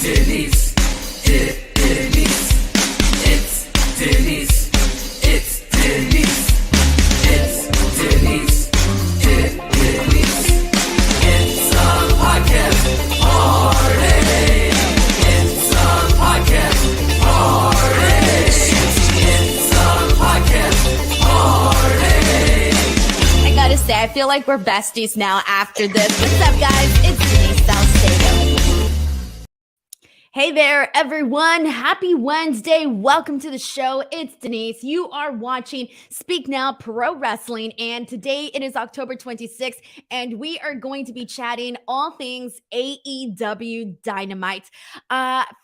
Denise, Denise, it's Denise, it's Denise, it's Denise, Denise, it's a podcast party, it's a podcast party, it's a podcast party. I gotta say, I feel like we're besties now after this. What's up, guys? It's Denise Salcedo. Hey there, everyone. Happy Wednesday. Welcome to the show. It's Denise. You are watching Speak Now Pro Wrestling, and today it is October 26th, and we are going to be chatting all things AEW Dynamite.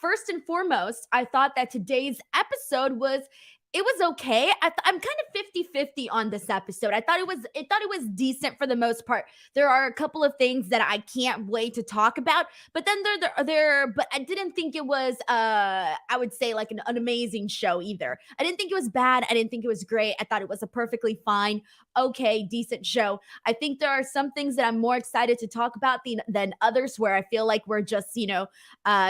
First and foremost, I thought that today's episode was okay. I'm kind of 50-50 on this episode. I thought it was decent for the most part. There are a couple of things that I can't wait to talk about, but then but I didn't think it was I would say like an amazing show either. I didn't think it was bad. I didn't think it was great. I thought it was a perfectly fine, okay, decent show. I think there are some things that I'm more excited to talk about than others, where I feel like we're just,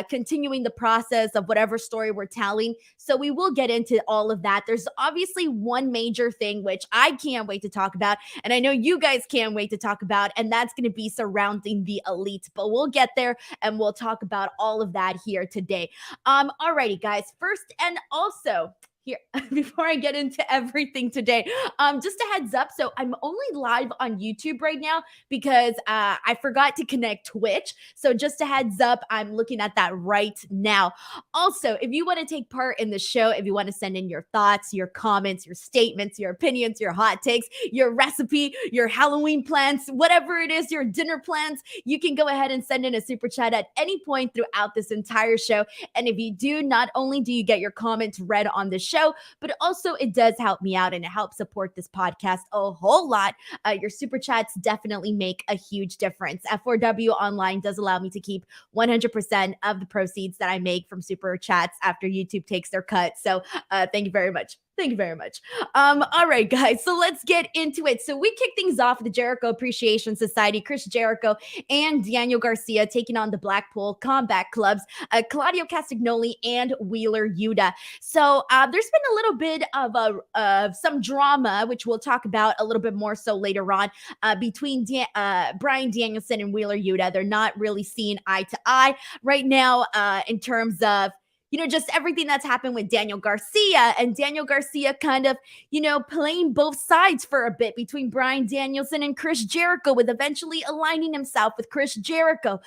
continuing the process of whatever story we're telling. So we will get into all of that. There's obviously one major thing which I can't wait to talk about, and I know you guys can't wait to talk about, and that's going to be surrounding the Elite. But we'll get there and we'll talk about all of that here today. Alrighty, guys. First and also, here, before I get into everything today, just a heads up. So I'm only live on YouTube right now because I forgot to connect Twitch. So just a heads up, I'm looking at that right now. Also, if you want to take part in the show, if you want to send in your thoughts, your comments, your statements, your opinions, your hot takes, your recipe, your Halloween plans, whatever it is, your dinner plans, you can go ahead and send in a super chat at any point throughout this entire show. And if you do, not only do you get your comments read on the show, but also it does help me out and it helps support this podcast a whole lot. Your super chats definitely make a huge difference. F4W Online does allow me to keep 100% of the proceeds that I make from super chats after YouTube takes their cut. So thank you very much. Thank you very much. All right, guys, so let's get into it. So we kick things off with the Jericho Appreciation Society, Chris Jericho and Daniel Garcia taking on the Blackpool Combat Clubs, Claudio Castagnoli and Wheeler Yuta. So there's been a little bit of some drama, which we'll talk about a little bit more so later on, between Bryan Danielson and Wheeler Yuta. They're not really seeing eye to eye right now in terms of just everything that's happened with Daniel Garcia, and Daniel Garcia kind of, playing both sides for a bit between Bryan Danielson and Chris Jericho, with eventually aligning himself with Chris Jericho.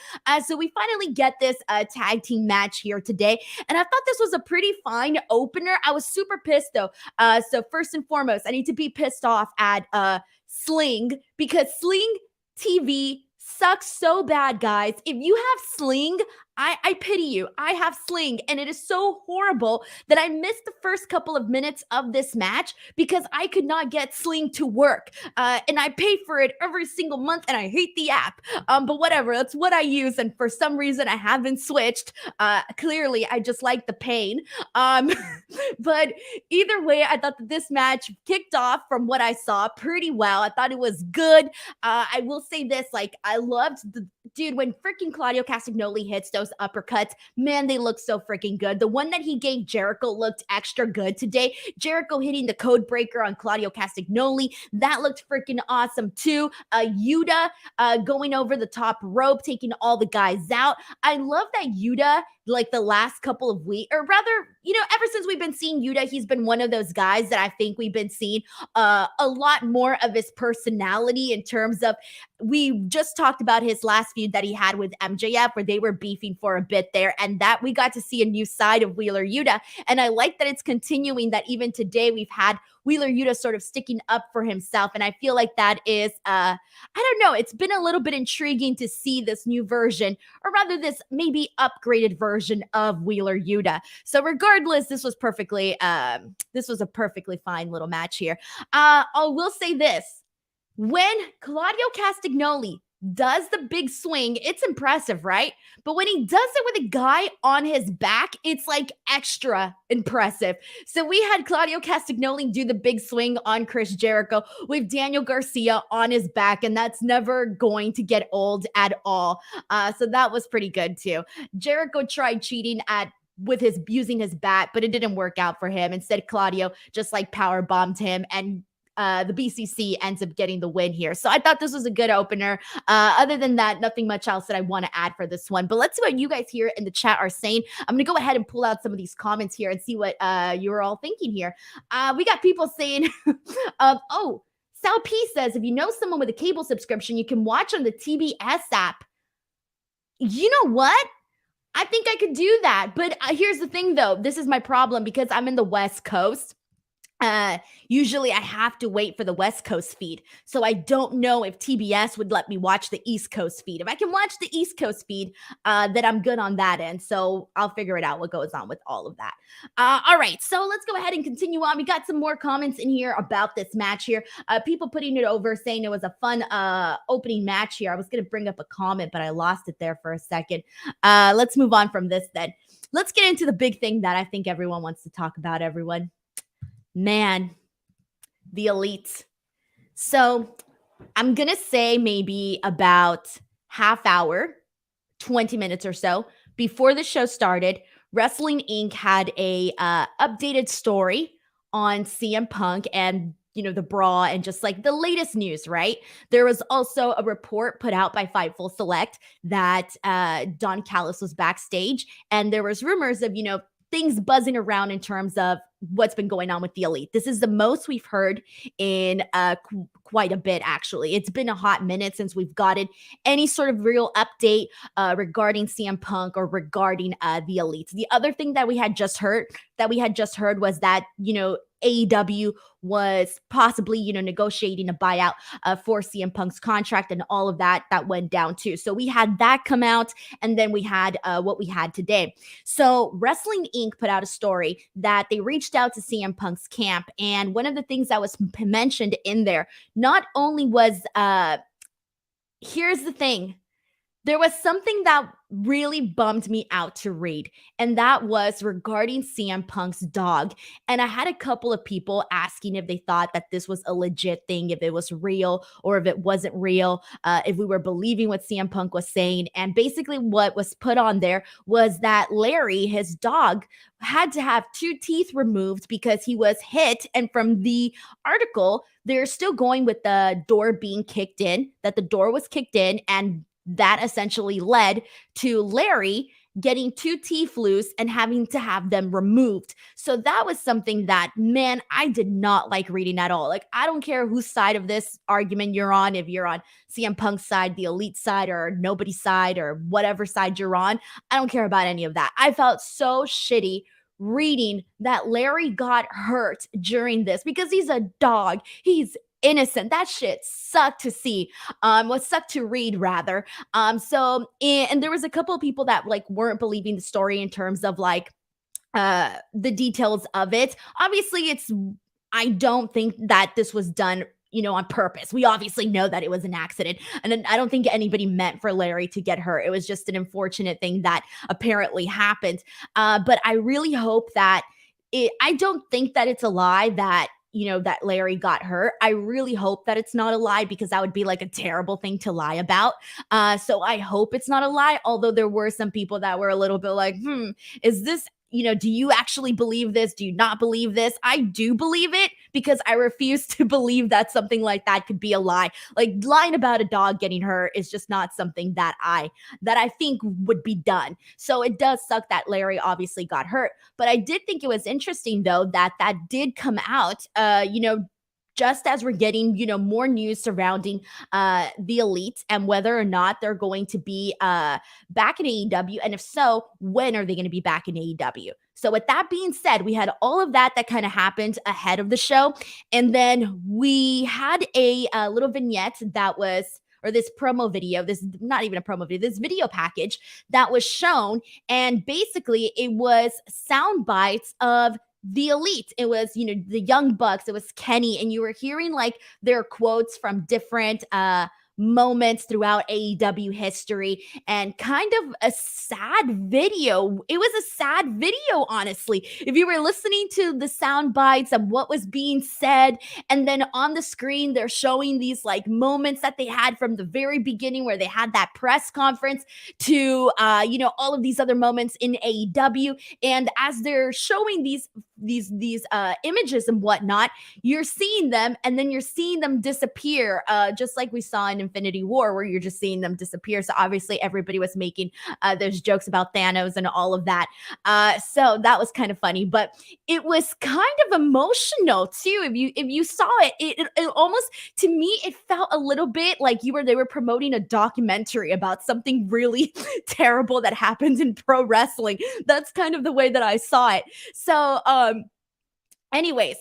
So we finally get this tag team match here today, and I thought this was a pretty fine opener. I was super pissed though. So first and foremost, I need to be pissed off at Sling, because Sling TV sucks so bad, guys. If you have Sling, I pity you. I have Sling, and it is so horrible that I missed the first couple of minutes of this match because I could not get Sling to work. And I pay for it every single month, and I hate the app. But whatever, that's what I use, and for some reason I haven't switched. Clearly, I just like the pain. But either way, I thought that this match kicked off, from what I saw, pretty well. I thought it was good. I will say this, I loved when freaking Claudio Castagnoli hits those uppercuts, man, they look so freaking good. The one that he gave Jericho looked extra good today. Jericho hitting the code breaker on Claudio Castagnoli, that looked freaking awesome too. Yuta going over the top rope, taking all the guys out. I love that Yuta, the last couple of weeks, or rather, ever since we've been seeing Yuta, he's been one of those guys that I think we've been seeing a lot more of his personality, in terms of, we just talked about his last feud that he had with MJF, where they were beefing for a bit there, and that we got to see a new side of Wheeler Yuta. And I like that it's continuing, that even today we've had Wheeler Yuta sort of sticking up for himself. And I feel like that is, I don't know, it's been a little bit intriguing to see this new version, or rather this maybe upgraded version of Wheeler Yuta. So regardless, this was a perfectly fine little match here. I will say this. When Claudio Castagnoli does the big swing, it's impressive, right? But when he does it with a guy on his back, it's like extra impressive. So we had Claudio Castagnoli do the big swing on Chris Jericho with Daniel Garcia on his back, and that's never going to get old at all. So that was pretty good too. Jericho tried cheating at with his using his bat, but it didn't work out for him. Instead, Claudio just like power bombed him, and the BCC ends up getting the win here. So I thought this was a good opener. Other than that, nothing much else that I want to add for this one. But let's see what you guys here in the chat are saying. I'm going to go ahead and pull out some of these comments here and see what you're all thinking here. We got people saying, oh, Sal P says, if you know someone with a cable subscription, you can watch on the TBS app. You know what? I think I could do that. But here's the thing, though. This is my problem because I'm in the West Coast. Usually I have to wait for the West Coast feed. So I don't know if TBS would let me watch the East Coast feed. If I can watch the East Coast feed, then I'm good on that end. So I'll figure it out what goes on with all of that. All right. So let's go ahead and continue on. We got some more comments in here about this match here. People putting it over saying it was a fun opening match here. I was going to bring up a comment, but I lost it there for a second. Let's move on from this then. Let's get into the big thing that I think everyone wants to talk about, everyone. Man, the Elite. So I'm going to say maybe about half hour, 20 minutes or so before the show started, Wrestling Inc. had a updated story on CM Punk and, you know, the Brawl and just like the latest news, right? There was also a report put out by Fightful Select that Don Callis was backstage, and there was rumors of, you know, things buzzing around in terms of what's been going on with the Elite. This is the most we've heard in quite a bit, actually. It's been a hot minute since we've gotten any sort of real update regarding CM Punk or regarding the Elite. The other thing that we had just heard was that, you know, AEW was possibly, you know, negotiating a buyout for CM Punk's contract, and all of that went down too. So we had that come out, and then we had what we had today. So Wrestling Inc. put out a story that they reached out to CM Punk's camp, and one of the things that was mentioned in there not only was here's the thing. There was something that really bummed me out to read, and that was regarding CM Punk's dog. And I had a couple of people asking if they thought that this was a legit thing, if it was real or if it wasn't real, if we were believing what CM Punk was saying. And basically what was put on there was that Larry, his dog, had to have 2 teeth removed because he was hit. And from the article, they're still going with the door being kicked in, that the door was kicked in, and that essentially led to Larry getting 2 teeth loose and having to have them removed. So that was something that, man, I did not like reading at all. Like, I don't care whose side of this argument you're on, if you're on CM Punk's side, the Elite side, or nobody's side, or whatever side you're on. I don't care about any of that. I felt so shitty reading that Larry got hurt during this because he's a dog. He's innocent. That shit sucked to see. Was sucked to read rather. And there was a couple of people that like weren't believing the story in terms of like the details of it. Obviously, I don't think that this was done, you know, on purpose. We obviously know that it was an accident, and I don't think anybody meant for Larry to get hurt. It was just an unfortunate thing that apparently happened. But I really hope that I don't think that it's a lie that, you know, that Larry got hurt. I really hope that it's not a lie, because that would be like a terrible thing to lie about. So I hope it's not a lie, although there were some people that were a little bit like, is this, you know, do you actually believe this? Do you not believe this? I do believe it, because I refuse to believe that something like that could be a lie. Like, lying about a dog getting hurt is just not something that I think would be done. So it does suck that Larry obviously got hurt. But I did think it was interesting, though, that did come out, you know, just as we're getting, you know, more news surrounding the Elite and whether or not they're going to be back in AEW. And if so, when are they going to be back in AEW? So with that being said, we had all of that kind of happened ahead of the show. And then we had a little vignette that was, or this promo video, this not even a promo video, this video package that was shown. And basically it was sound bites of the Elite. It was, you know, the Young Bucks, it was Kenny, and you were hearing like their quotes from different moments throughout AEW history, and kind of a sad video. It was a sad video, honestly. If you were listening to the sound bites of what was being said, and then on the screen, they're showing these like moments that they had from the very beginning where they had that press conference to, all of these other moments in AEW. And as they're showing these images and whatnot, you're seeing them, and then you're seeing them disappear, just like we saw in Infinity War, where you're just seeing them disappear. So obviously everybody was making those jokes about Thanos and all of that. So that was kind of funny, but it was kind of emotional too. If you saw it, it almost, to me, it felt a little bit like they were promoting a documentary about something really terrible that happened in pro wrestling. That's kind of the way that I saw it. So, anyways,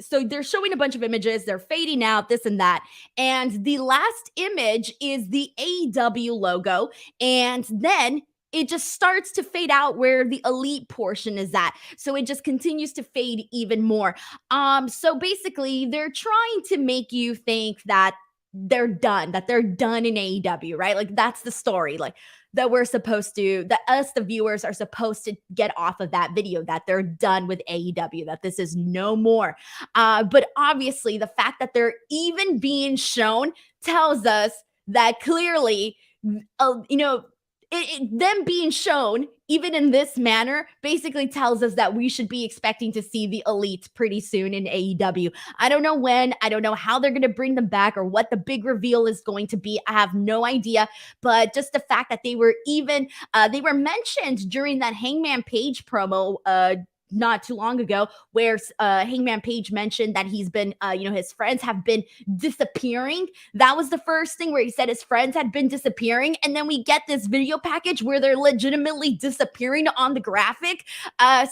so they're showing a bunch of images, they're fading out, this and that. And the last image is the AEW logo. And then it just starts to fade out where the elite portion is at. So it just continues to fade even more. So basically, they're trying to make you think that they're done in AEW, right? Like, that's the story. Like, that us, the viewers, are supposed to get off of that video, that they're done with AEW, that this is no more. But obviously, the fact that they're even being shown tells us that clearly, them being shown even in this manner basically tells us that we should be expecting to see the elite pretty soon in AEW. I don't know when, I don't know how they're going to bring them back or what the big reveal is going to be. I have no idea, but just the fact that they were mentioned during that Hangman Page promo, not too long ago, where Hangman Page mentioned that he's been, his friends have been disappearing. That was the first thing, where he said his friends had been disappearing. And then we get this video package where they're legitimately disappearing on the graphic.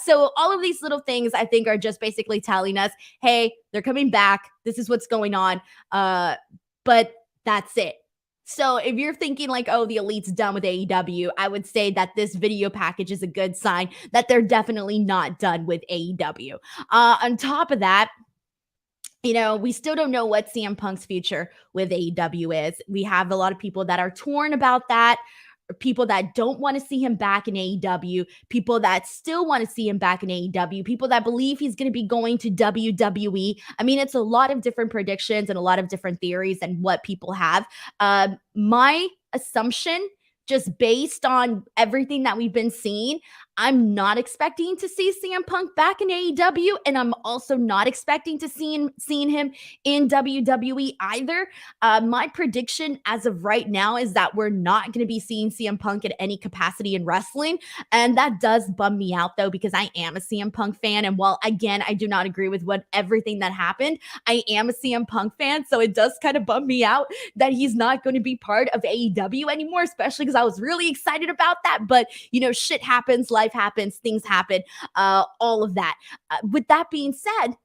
So all of these little things, I think, are just basically telling us, hey, they're coming back. This is what's going on. But that's it. So if you're thinking like, oh, the elite's done with AEW, I would say that this video package is a good sign that they're definitely not done with AEW. On top of that, we still don't know what CM Punk's future with AEW is. We have a lot of people that are torn about that. People that don't want to see him back in AEW, people that still want to see him back in AEW, people that believe he's going to be going to WWE. I mean, it's a lot of different predictions and a lot of different theories and what people have. My assumption, just based on everything that we've been seeing, I'm not expecting to see CM Punk back in AEW, and I'm also not expecting to seeing him in WWE either. My prediction as of right now is that we're not going to be seeing CM Punk in any capacity in wrestling, and that does bum me out, though, because I am a CM Punk fan, and while, again, I do not agree with everything that happened, I am a CM Punk fan, so it does kind of bum me out that he's not going to be part of AEW anymore, especially because I was really excited about that, but, shit happens, life happens, things happen, all of that. With that being said,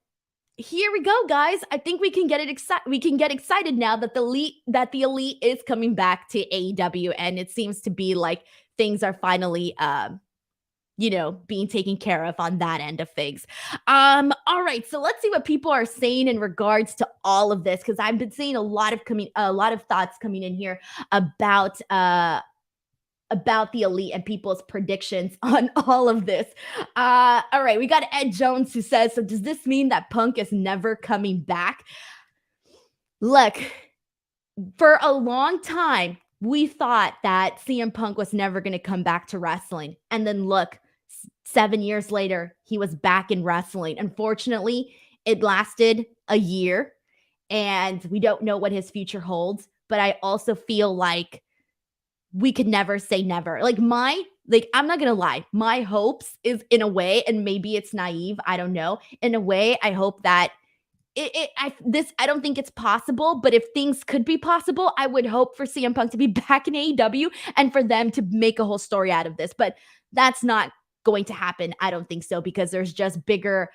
here we go, guys. I think we can get excited now that the elite is coming back to AEW, and it seems to be like things are finally being taken care of on that end of things. All right, so let's see what people are saying in regards to all of this, because I've been seeing a lot of thoughts coming in here about the elite and people's predictions on all of this. All right, we got Ed Jones who says, so does this mean that Punk is never coming back? Look, for a long time, we thought that CM Punk was never going to come back to wrestling. And then look, 7 years later, he was back in wrestling. Unfortunately, it lasted a year, and we don't know what his future holds. But I also feel like we could never say never. I'm not going to lie. My hopes is, in a way, and maybe it's naive, I don't know. In a way, I hope that I don't think it's possible, but if things could be possible, I would hope for CM Punk to be back in AEW and for them to make a whole story out of this. But that's not going to happen. I don't think so, because there's just bigger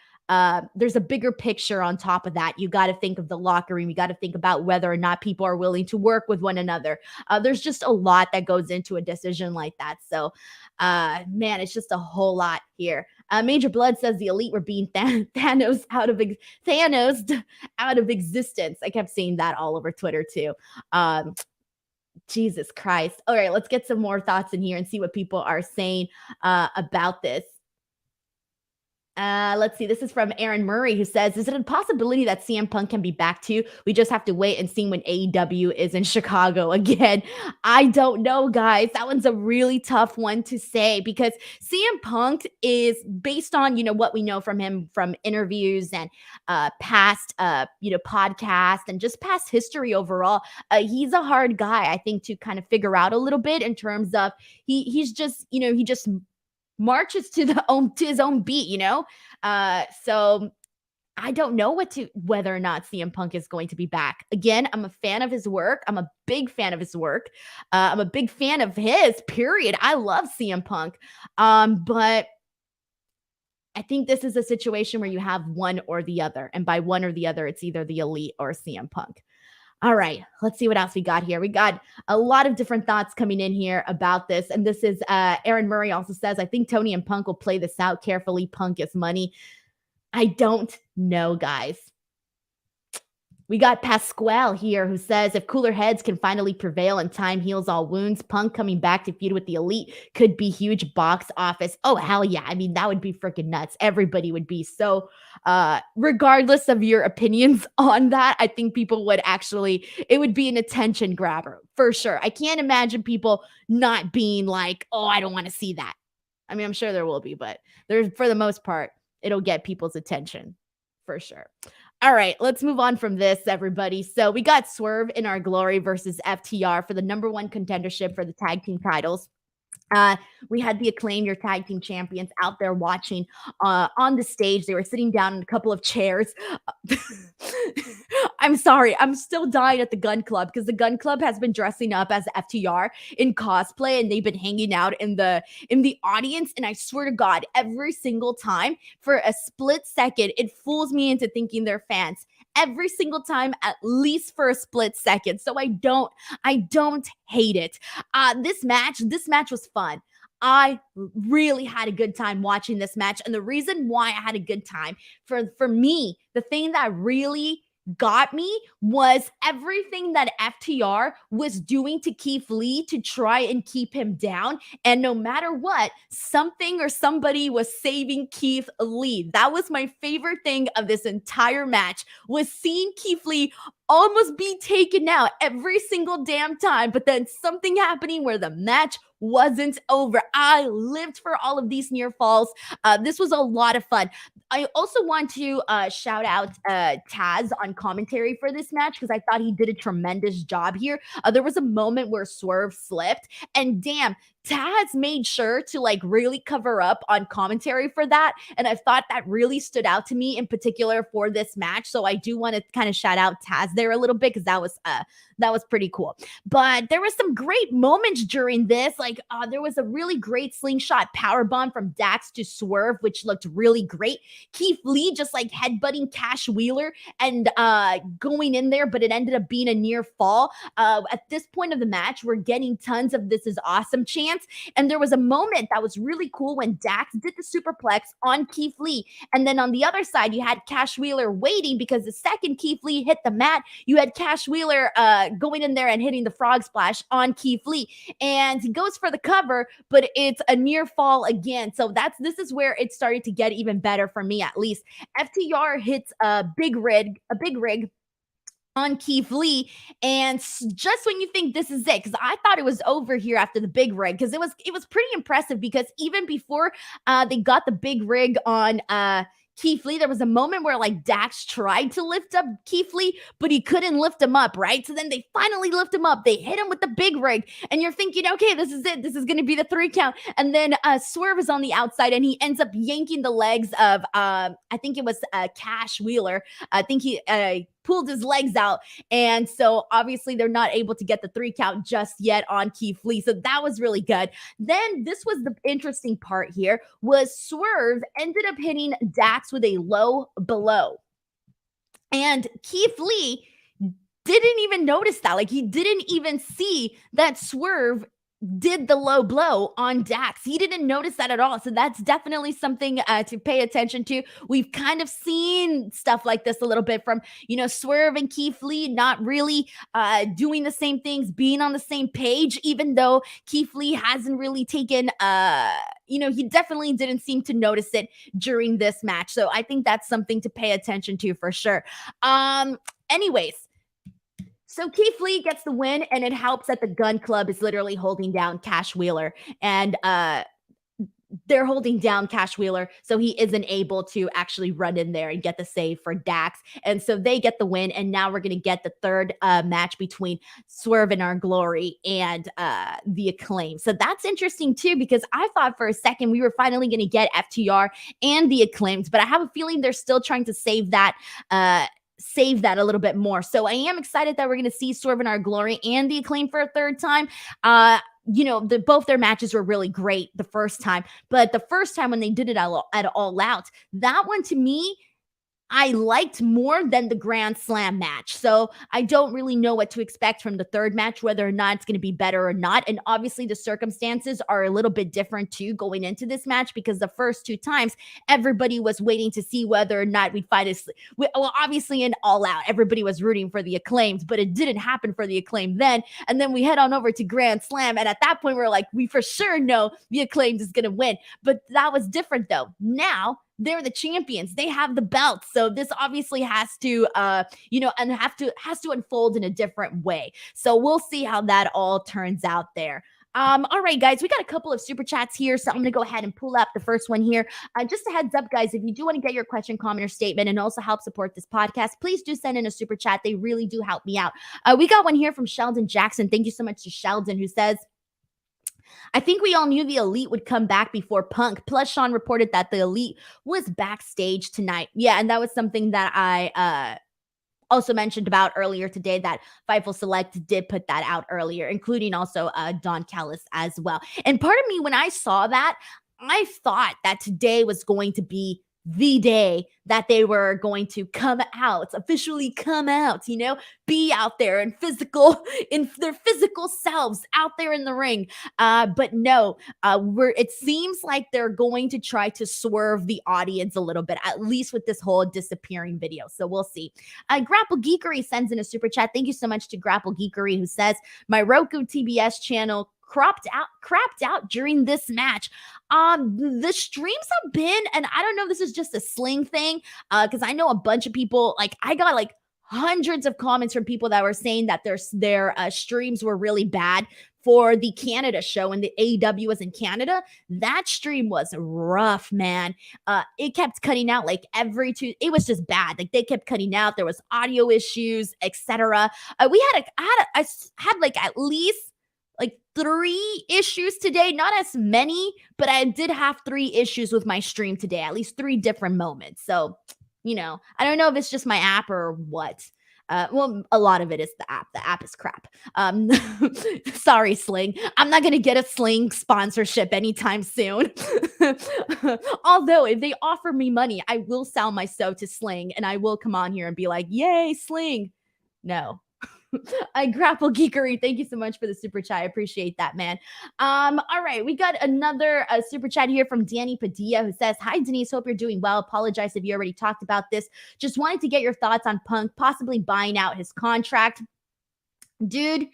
there's a bigger picture on top of that. You got to think of the locker room. You got to think about whether or not people are willing to work with one another. There's just a lot that goes into a decision like that. So, man, it's just a whole lot here. Major Blood says the Elite were being Thanos out of existence. I kept seeing that all over Twitter too. Jesus Christ. All right, let's get some more thoughts in here and see what people are saying about this. Let's see. This is from Aaron Murray, who says, is it a possibility that CM Punk can be back too? We just have to wait and see when AEW is in Chicago again. I don't know, guys. That one's a really tough one to say because CM Punk is based on, what we know from him from interviews and past, podcasts and just past history overall. He's a hard guy, I think, to kind of figure out a little bit in terms of he's just, he just marches to his own beat, so I don't know whether or not CM Punk is going to be back. Again, I'm a fan of his work. I'm a big fan of his work. I'm a big fan of his, period. I love CM Punk. But I think this is a situation where you have one or the other. And by one or the other, it's either the Elite or CM Punk. All right, let's see what else we got here. We got a lot of different thoughts coming in here about this. And this is Aaron Murray also says, I think Tony and Punk will play this out carefully. Punk is money. I don't know, guys. We got Pasquale here who says, if cooler heads can finally prevail and time heals all wounds, Punk coming back to feud with the Elite could be huge box office. Oh, hell yeah. I mean, that would be freaking nuts. Everybody would be so, regardless of your opinions on that, I think people would it would be an attention grabber for sure. I can't imagine people not being like, oh, I don't want to see that. I mean, I'm sure there will be, but for the most part, it'll get people's attention for sure. All right, let's move on from this, everybody. So we got Swerve in Our Glory versus FTR for the #1 contendership for the tag team titles. We had the Acclaim, your tag team champions, out there watching on the stage. They were sitting down in a couple of chairs. I'm sorry. I'm still dying at the Gun Club because the Gun Club has been dressing up as FTR in cosplay and they've been hanging out in the audience. And I swear to God, every single time for a split second, it fools me into thinking they're fans. Every single time, at least for a split second. So I don't hate it. This match was fun. I really had a good time watching this match. And the reason why I had a good time, for me, the thing that really got me was everything that FTR was doing to Keith Lee to try and keep him down. And no matter what, something or somebody was saving Keith Lee. That was my favorite thing of this entire match, was seeing Keith Lee almost be taken out every single damn time, but then something happening where the match wasn't over. I lived for all of these near falls. This was a lot of fun. I also want to shout out Taz on commentary for this match because I thought he did a tremendous job here. There was a moment where Swerve slipped, and damn, Taz made sure to really cover up on commentary for that. And I thought that really stood out to me in particular for this match. So I do want to kind of shout out Taz there a little bit because that was pretty cool. But there was some great moments during this. There was a really great slingshot powerbomb from Dax to Swerve, which looked really great. Keith Lee just headbutting Cash Wheeler and going in there, but it ended up being a near fall. At this point of the match, we're getting tons of "This is awesome" chants. And there was a moment that was really cool when Dax did the superplex on Keith Lee. And then on the other side, you had Cash Wheeler waiting because the second Keith Lee hit the mat, you had Cash Wheeler going in there and hitting the frog splash on Keith Lee. And he goes for the cover, but it's a near fall again. So this is where it started to get even better for me, at least. FTR hits a big rig on Keith Lee, and just when you think this is it, because I thought it was over here after the big rig, because it was pretty impressive, because even before they got the big rig on Keith Lee, there was a moment where Dax tried to lift up Keith Lee, but he couldn't lift him up, right? So then they finally lift him up. They hit him with the big rig, and you're thinking, okay, this is it. This is going to be the 3 count. And then Swerve is on the outside, and he ends up yanking the legs of, I think it was Cash Wheeler. I think he pulled his legs out. And so obviously they're not able to get the 3 count just yet on Keith Lee. So that was really good. Then this was the interesting part here was Swerve ended up hitting Dax with a low blow. And Keith Lee didn't even notice that. Like, he didn't even see that Swerve did the low blow on Dax. He didn't notice that at all. So that's definitely something to pay attention to. We've kind of seen stuff like this a little bit from, Swerve and Keith Lee not really doing the same things, being on the same page, even though Keith Lee hasn't really taken, he definitely didn't seem to notice it during this match. So I think that's something to pay attention to for sure. Anyways, so Keith Lee gets the win, and it helps that the Gun Club is literally holding down Cash Wheeler, and they're holding down Cash Wheeler, so he isn't able to actually run in there and get the save for Dax, and so they get the win, and now we're going to get the third match between Swerve and Our Glory and the Acclaim. So that's interesting too, because I thought for a second we were finally going to get FTR and the Acclaimed, but I have a feeling they're still trying to save that a little bit more. So I am excited that we're going to see Swerve and Our Glory and the Acclaim for a third time. Both their matches were really great the first time, but the first time when they did it at All Out, that one to me, I liked more than the Grand Slam match. So I don't really know what to expect from the third match, whether or not it's going to be better or not. And obviously the circumstances are a little bit different too going into this match, because the first 2 times everybody was waiting to see whether or not we'd fight obviously in All Out, everybody was rooting for the Acclaimed, but it didn't happen for the Acclaimed then. And then we head on over to Grand Slam. And at that point, we're like, we for sure know the Acclaimed is going to win. But that was different though. Now, they're the champions. They have the belts. So this obviously has to, has to unfold in a different way. So we'll see how that all turns out there. All right, guys, we got a couple of super chats here, so I'm going to go ahead and pull up the first one here. Just a heads up, guys, if you do want to get your question, comment, or statement and also help support this podcast, please do send in a super chat. They really do help me out. We got one here from Sheldon Jackson. Thank you so much to Sheldon, who says, I think we all knew the Elite would come back before Punk. Plus, Sean reported that the Elite was backstage tonight. Yeah, and that was something that I also mentioned about earlier today, that Fightful Select did put that out earlier, including also Don Callis as well. And part of me, when I saw that, I thought that today was going to be the day that they were going to officially come out, be out there in their physical selves out there in the ring. But no, it seems like they're going to try to swerve the audience a little bit, at least with this whole disappearing video. So we'll see. Grapple Geekery sends in a super chat. Thank you so much to Grapple Geekery, who says, my Roku TBS channel crapped out during this match. The streams have been, and I don't know if this is just a Sling thing, because I know a bunch of people, I got hundreds of comments from people that were saying that their streams were really bad for the Canada show, when the AEW was in Canada. That stream was rough, man. It kept cutting out every two. It was just bad. They kept cutting out. There was audio issues, etc. I had at least 3 issues today, not as many, but I did have 3 issues with my stream today, at least 3 different moments. So, I don't know if it's just my app or what. Well, a lot of it is the app. The app is crap. Sorry, Sling. I'm not going to get a Sling sponsorship anytime soon. Although, if they offer me money, I will sell myself to Sling, and I will come on here and be like, yay, Sling. No. I Grapple Geekery. Thank you so much for the super chat. I appreciate that, man. All right, we got another super chat here from Danny Padilla, who says, hi, Denise. Hope you're doing well. Apologize if you already talked about this. Just wanted to get your thoughts on Punk possibly buying out his contract. Dude,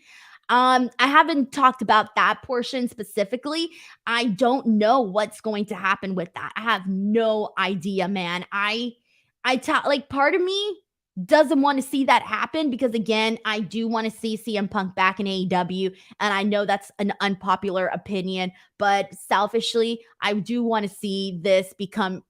I haven't talked about that portion specifically. I don't know what's going to happen with that. I have no idea, man. Part of me doesn't want to see that happen, because again, I do want to see CM Punk back in AEW, and I know that's an unpopular opinion, but selfishly, I do want to see this become,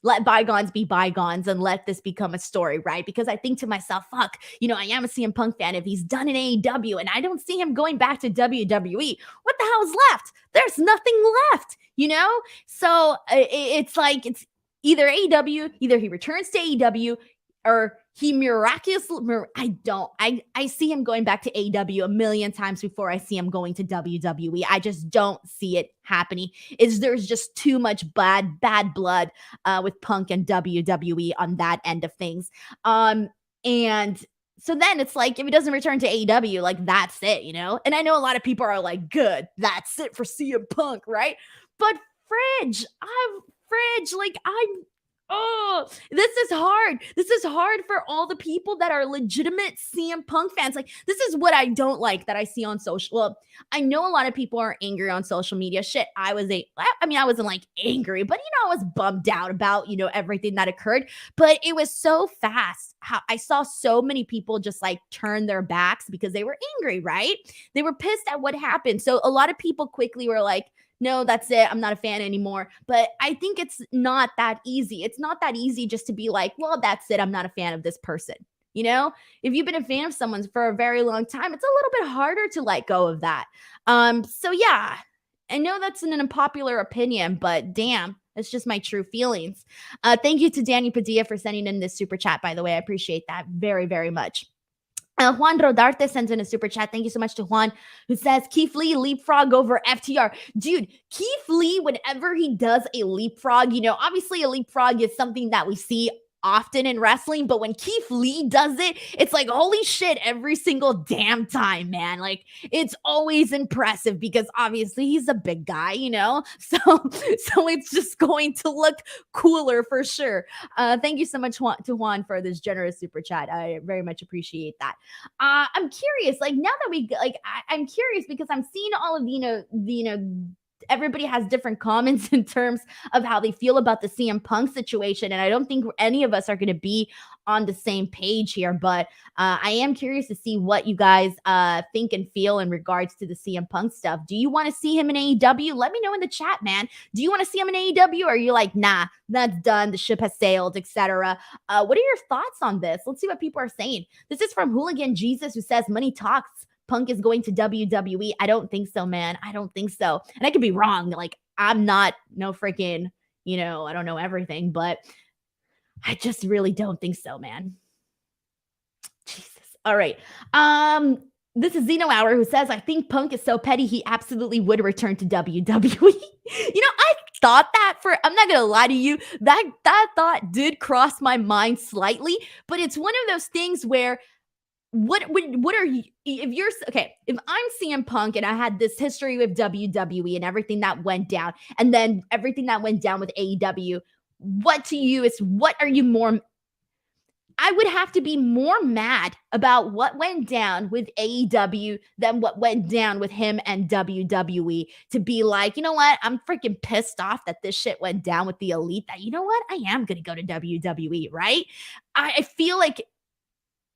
let bygones be bygones and let this become a story, right? Because I think to myself, fuck, I am a CM Punk fan. If he's done in AEW and I don't see him going back to WWE, what the hell is left? There's nothing left, So it's either AEW, either he returns to AEW, or he miraculously, I see him going back to AEW a million times before I see him going to WWE. I just don't see it happening. There's just too much bad blood with Punk and WWE on that end of things. And so then it's like, if he doesn't return to AEW, like, that's it, you know? And I know a lot of people are like, good, that's it for CM Punk, right? But oh, this is hard. This is hard for all the people that are legitimate CM Punk fans. Like, this is what I don't like that I see on social. Well, I know a lot of people are angry on social media. Shit, I wasn't like angry, but I was bummed out about, everything that occurred. But it was so fast. How I saw so many people just like turn their backs because they were angry, right? They were pissed at what happened. So a lot of people quickly were like, no, that's it. I'm not a fan anymore. But I think it's not that easy. It's not that easy just to be like, well, that's it. I'm not a fan of this person. If you've been a fan of someone for a very long time, it's a little bit harder to let go of that. So yeah, I know that's an unpopular opinion, but damn, it's just my true feelings. Thank you to Danny Padilla for sending in this super chat, by the way. I appreciate that very, very much. Juan Rodarte sends in a super chat. Thank you so much to Juan, who says, Keith Lee leapfrog over FTR. Dude, Keith Lee, whenever he does a leapfrog, obviously a leapfrog is something that we see often in wrestling, but when Keith Lee does it, it's like, holy shit, every single damn time, man. Like, it's always impressive because obviously he's a big guy, so it's just going to look cooler for sure. Thank you so much to Juan for this generous super chat. I very much appreciate that. I'm curious, like, now that I'm curious because I'm seeing all of everybody has different comments in terms of how they feel about the CM Punk situation. And I don't think any of us are going to be on the same page here, but I am curious to see what you guys think and feel in regards to the CM Punk stuff. Do you want to see him in AEW? Let me know in the chat, man. Do you want to see him in AEW? Or are you like, nah, that's done. The ship has sailed, etc. What are your thoughts on this? Let's see what people are saying. This is from Hooligan Jesus, who says, money talks. Punk is going to WWE. I don't think so, man. I don't think so. And I could be wrong. Like, I'm not no freaking, I don't know everything, but I just really don't think so, man. Jesus. All right. This is Zeno Hour, who says, I think Punk is so petty, he absolutely would return to WWE. I thought that I'm not going to lie to you, that thought did cross my mind slightly, but it's one of those things where what are you, if I'm CM Punk and I had this history with WWE and everything that went down, and then everything that went down with AEW, what are you more, I would have to be more mad about what went down with AEW than what went down with him and WWE to be like, you know what, I'm freaking pissed off that this shit went down with the Elite, that, you know what, I am going to go to WWE, right? I feel like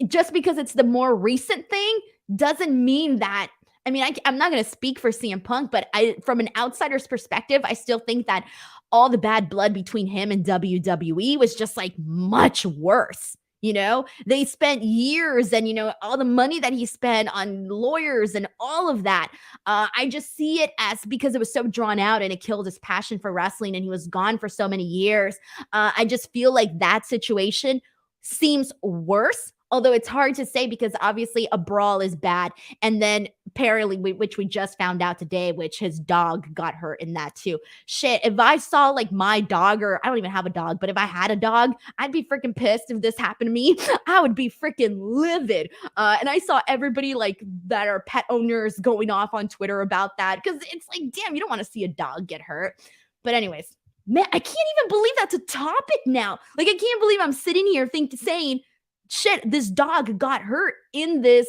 just because it's the more recent thing doesn't mean that, I'm not going to speak for CM Punk, but from an outsider's perspective, I still think that all the bad blood between him and WWE was just like much worse. They spent years and, all the money that he spent on lawyers and all of that. I just see it as, because it was so drawn out and it killed his passion for wrestling and he was gone for so many years. I just feel like that situation seems worse. Although it's hard to say because obviously a brawl is bad. And then apparently, which we just found out today, which his dog got hurt in that too. Shit, if I saw like my dog, or I don't even have a dog, but if I had a dog, I'd be freaking pissed if this happened to me. I would be freaking livid. And I saw everybody like that are pet owners going off on Twitter about that because it's like, damn, you don't want to see a dog get hurt. But anyways, man, I can't even believe that's a topic now. Like, I can't believe I'm sitting here saying, shit, this dog got hurt in this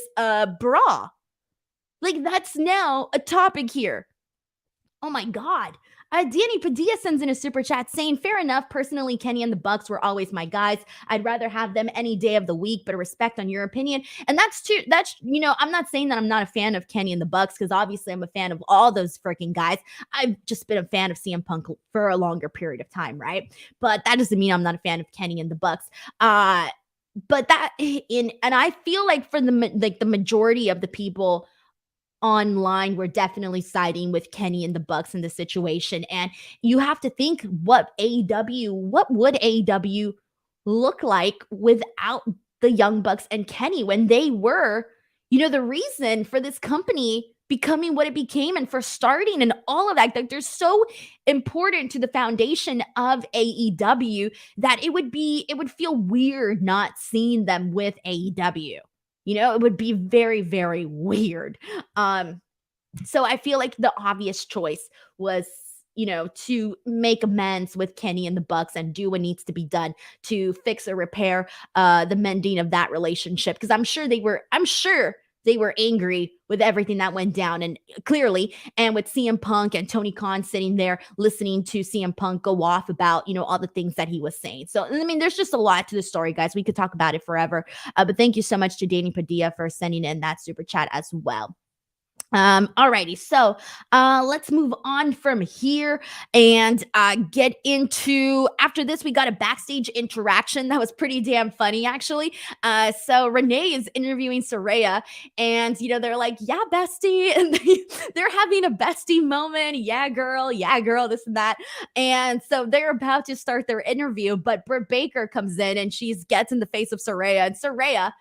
bra. Like, that's now a topic here. Oh my God. Danny Padilla sends in a super chat saying, fair enough. Personally, Kenny and the Bucks were always my guys. I'd rather have them any day of the week, but a respect on your opinion. And that's true. I'm not saying that I'm not a fan of Kenny and the Bucks, because obviously I'm a fan of all those freaking guys. I've just been a fan of CM Punk for a longer period of time, right? But that doesn't mean I'm not a fan of Kenny and the Bucks. But and I feel like for the majority of the people online, we're definitely siding with Kenny and the Bucks in this situation. And you have to think, what would AEW look like without the Young Bucks and Kenny when they were, the reason for this company becoming what it became and for starting and all of that. Like, they're so important to the foundation of AEW that it would feel weird not seeing them with AEW. It would be very, very weird. So I feel like the obvious choice was, to make amends with Kenny and the Bucks and do what needs to be done to fix or repair the mending of that relationship. Because I'm sure they were angry with everything that went down, and clearly, and with CM Punk and Tony Khan sitting there listening to CM Punk go off about, all the things that he was saying. So, I mean, there's just a lot to the story, guys. We could talk about it forever. But thank you so much to Danny Padilla for sending in that super chat as well. Alrighty, so let's move on from here and get into, after this, we got a backstage interaction that was pretty damn funny, actually. So Renee is interviewing Saraya, and they're like, yeah, bestie, and they're having a bestie moment. Yeah, girl, this and that. And so they're about to start their interview, but Britt Baker comes in and she gets in the face of Saraya, and Saraya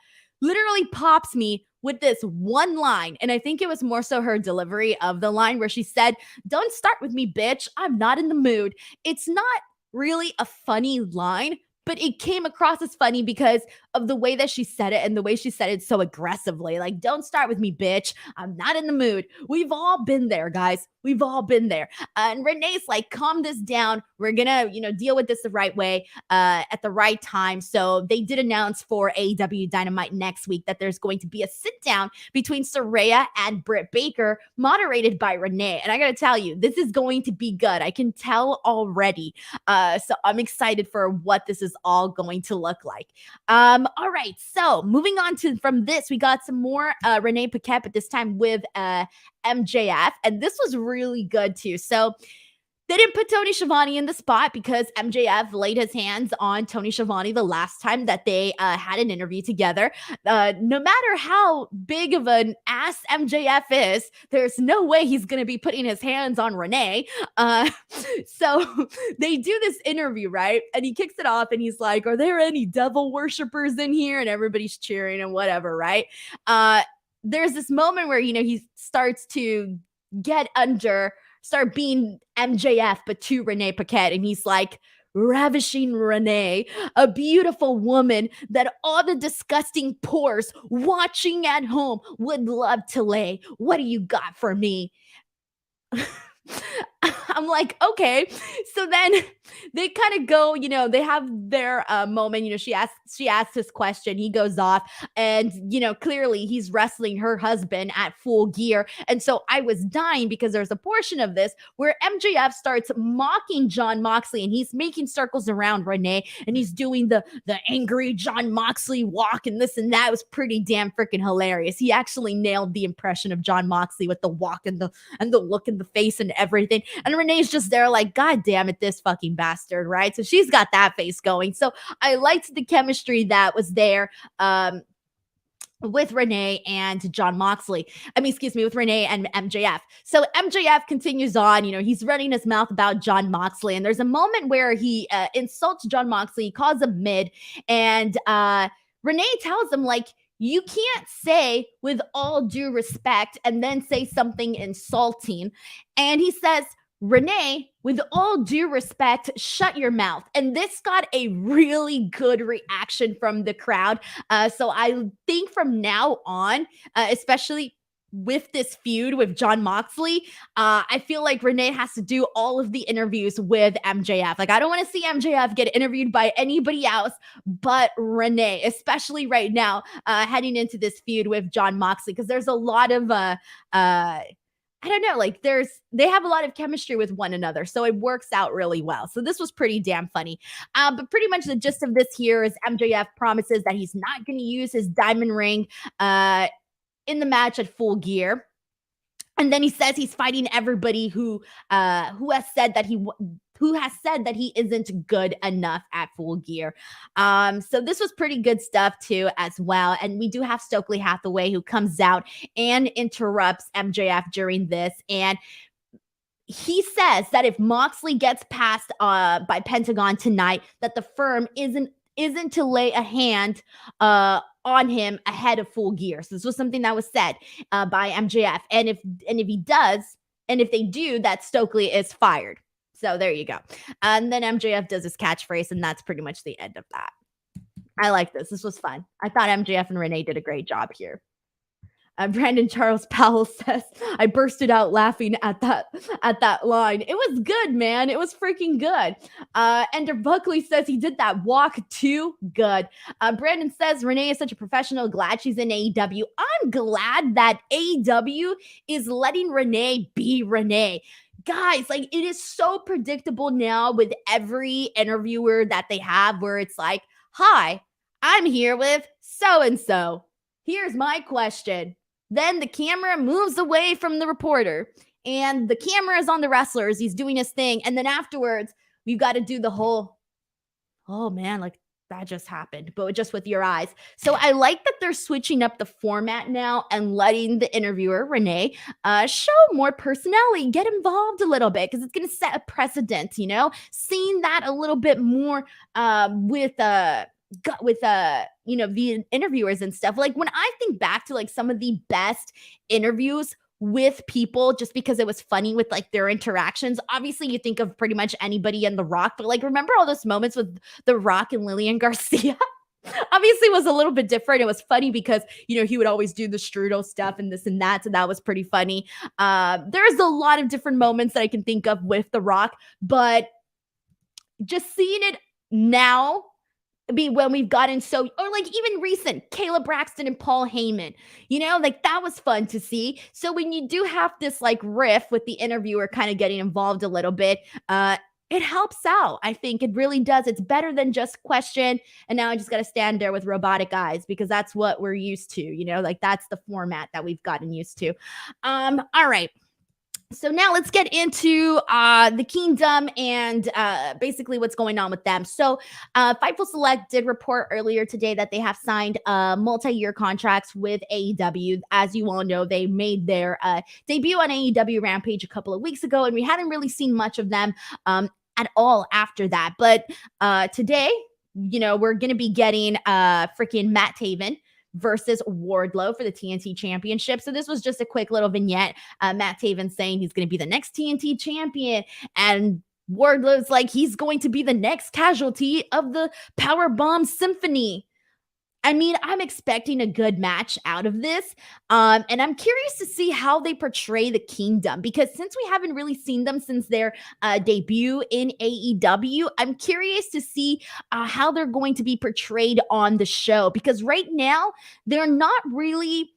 literally pops me with this one line. And I think it was more so her delivery of the line where she said, "Don't start with me, bitch. I'm not in the mood." It's not really a funny line, but it came across as funny because of the way that she said it and the way she said it so aggressively. Like, don't start with me, bitch. I'm not in the mood. We've all been there, guys. We've all been there. And Renee's like, calm this down. We're going to, deal with this the right way at the right time. So they did announce for AEW Dynamite next week that there's going to be a sit down between Saraya and Britt Baker, moderated by Renee. And I got to tell you, this is going to be good. I can tell already. So I'm excited for what this is all going to look like. All right. So moving on from this, we got some more Renee Paquette, but this time with MJF. And this was really good too. So they didn't put Tony Schiavone in the spot because MJF laid his hands on Tony Schiavone the last time that they had an interview together. No matter how big of an ass MJF is, there's no way he's going to be putting his hands on Renee. So they do this interview, right? And he kicks it off and he's like, "Are there any devil worshippers in here?" And everybody's cheering and whatever, right? There's this moment where, he starts to start being MJF, but to Renee Paquette. And he's like, "Ravishing Renee, a beautiful woman that all the disgusting pores watching at home would love to lay. What do you got for me?" I'm like, okay. So then they kind of go, they have their moment. She asks this question. He goes off, and clearly he's wrestling her husband at Full Gear. And so I was dying because there's a portion of this where MJF starts mocking Jon Moxley, and he's making circles around Renee, and he's doing the angry Jon Moxley walk and this and that. It was pretty damn freaking hilarious. He actually nailed the impression of Jon Moxley with the walk and the look in the face and everything. And Renee's just there like, God damn it, this fucking bastard, right? So she's got that face going. So I liked the chemistry that was there with Renee and Jon Moxley. With Renee and MJF. So MJF continues on, he's running his mouth about Jon Moxley. And there's a moment where he insults Jon Moxley, calls him mid, and Renee tells him, like, you can't say "with all due respect" and then say something insulting. And he says, "Renee, with all due respect, shut your mouth." And this got a really good reaction from the crowd. So I think from now on, especially with this feud with Jon Moxley, I feel like Renee has to do all of the interviews with MJF. Like, I don't want to see MJF get interviewed by anybody else but Renee, especially right now, heading into this feud with Jon Moxley, because there's a lot of I don't know, like they have a lot of chemistry with one another. So it works out really well. So this was pretty damn funny. But pretty much the gist of this here is MJF promises that he's not going to use his diamond ring in the match at Full Gear. And then he says he's fighting everybody who has said that he isn't good enough at Full Gear. So this was pretty good stuff too as well. And we do have Stokely Hathaway, who comes out and interrupts MJF during this. And he says that if Moxley gets passed by Pentagon tonight, that the firm isn't isn't to lay a hand on him ahead of Full Gear. So this was something that was said by MJF. And if he does, and if they do, that Stokely is fired. So there you go. And then MJF does his catchphrase, and that's pretty much the end of that. I like this. This was fun. I thought MJF and Renee did a great job here. Brandon Charles Powell says, I bursted out laughing at that line. It was good, man. It was freaking good. Ender Buckley says he did that walk too good. Brandon says Renee is such a professional. Glad she's in AEW. I'm glad that AEW is letting Renee be Renee. Guys, like, it is so predictable now with every interviewer that they have where it's like, hi, I'm here with so-and-so. Here's my question. Then the camera moves away from the reporter and the camera is on the wrestler as he's doing his thing. And then afterwards, we've got to do the whole, oh man, like that just happened, but just with your eyes. So I like that they're switching up the format now and letting the interviewer, Renee, show more personality, get involved a little bit because it's going to set a precedent, you know, seeing that a little bit more with you know, the interviewers and stuff. Like when I think back to like some of the best interviews with people just because it was funny with like their interactions. Obviously, you think of pretty much anybody in The Rock, but like remember all those moments with The Rock and Lillian Garcia? Obviously, it was a little bit different. It was funny because, you know, he would always do the strudel stuff and this and that. So that was pretty funny. There's a lot of different moments that I can think of with The Rock, but just seeing it now, when we've gotten so, or like even recent, Kayla Braxton and Paul Heyman, you know, like that was fun to see. So when you do have this like riff with the interviewer kind of getting involved a little bit, it helps out. I think it really does. It's better than just question. And now I just got to stand there with robotic eyes because that's what we're used to, you know, like that's the format that we've gotten used to. All right. So now let's get into the Kingdom and basically what's going on with them. So Fightful Select did report earlier today that they have signed multi-year contracts with AEW. As you all know, they made their debut on AEW Rampage a couple of weeks ago, and we hadn't really seen much of them at all after that. But today, you know, we're going to be getting freaking Matt Taven versus Wardlow for the TNT Championship. So this was just a quick little vignette. Matt Taven saying he's going to be the next TNT champion, and Wardlow's like he's going to be the next casualty of the Powerbomb Symphony. I mean, I'm expecting a good match out of this. And I'm curious to see how they portray the Kingdom, because since we haven't really seen them since their debut in AEW, I'm curious to see how they're going to be portrayed on the show, because right now they're not really,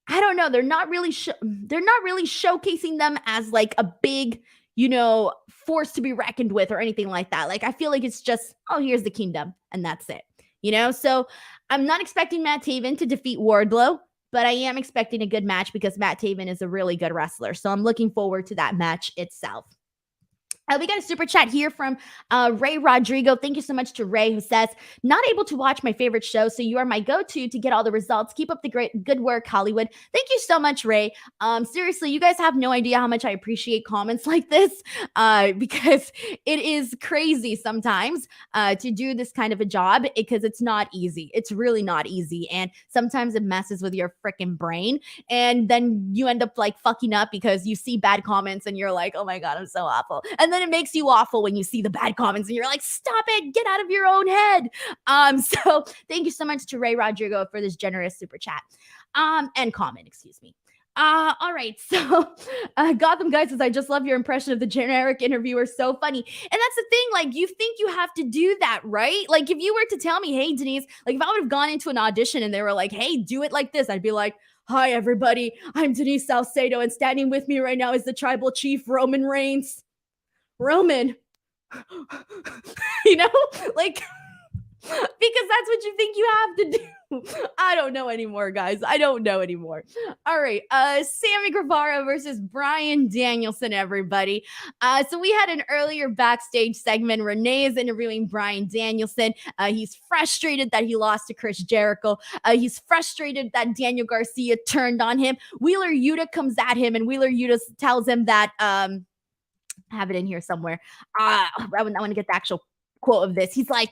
I don't know, they're not really showcasing them as like a big, you know, force to be reckoned with or anything like that. Like, I feel like it's just, oh, here's the Kingdom and that's it. You know, so I'm not expecting Matt Taven to defeat Wardlow, but I am expecting a good match because Matt Taven is a really good wrestler. So I'm looking forward to that match itself. We got a super chat here from Ray Rodrigo. Thank you so much to Ray, who says, not able to watch my favorite show, so you are my go-to to get all the results. Keep up the good work, Hollywood. Thank you so much, Ray. Seriously, you guys have no idea how much I appreciate comments like this because it is crazy sometimes to do this kind of a job because it's not easy. It's really not easy. And sometimes it messes with your freaking brain. And then you end up like fucking up because you see bad comments and you're like, oh my God, I'm so awful. And then it makes you awful when you see the bad comments and you're like, stop it, get out of your own head. So thank you so much to Ray Rodrigo for this generous super chat and comment, excuse me. All right, so Gotham Guy says, I just love your impression of the generic interviewer, so funny. And that's the thing, like, you think you have to do that, right? Like, if you were to tell me, hey, Denise, like, if I would have gone into an audition and they were like, hey, do it like this, I'd be like, hi, everybody, I'm Denise Salcedo, and standing with me right now is the tribal chief, Roman Reigns. Roman, you know, like, because that's what you think you have to do. I don't know anymore, guys. I don't know anymore. All right. Sammy Guevara versus Bryan Danielson, everybody. So we had an earlier backstage segment. Renee is interviewing Bryan Danielson. He's frustrated that he lost to Chris Jericho. He's frustrated that Daniel Garcia turned on him. Wheeler Yuta comes at him, and Wheeler Yuta tells him that, I have it in here somewhere. I want to get the actual quote of this. He's like,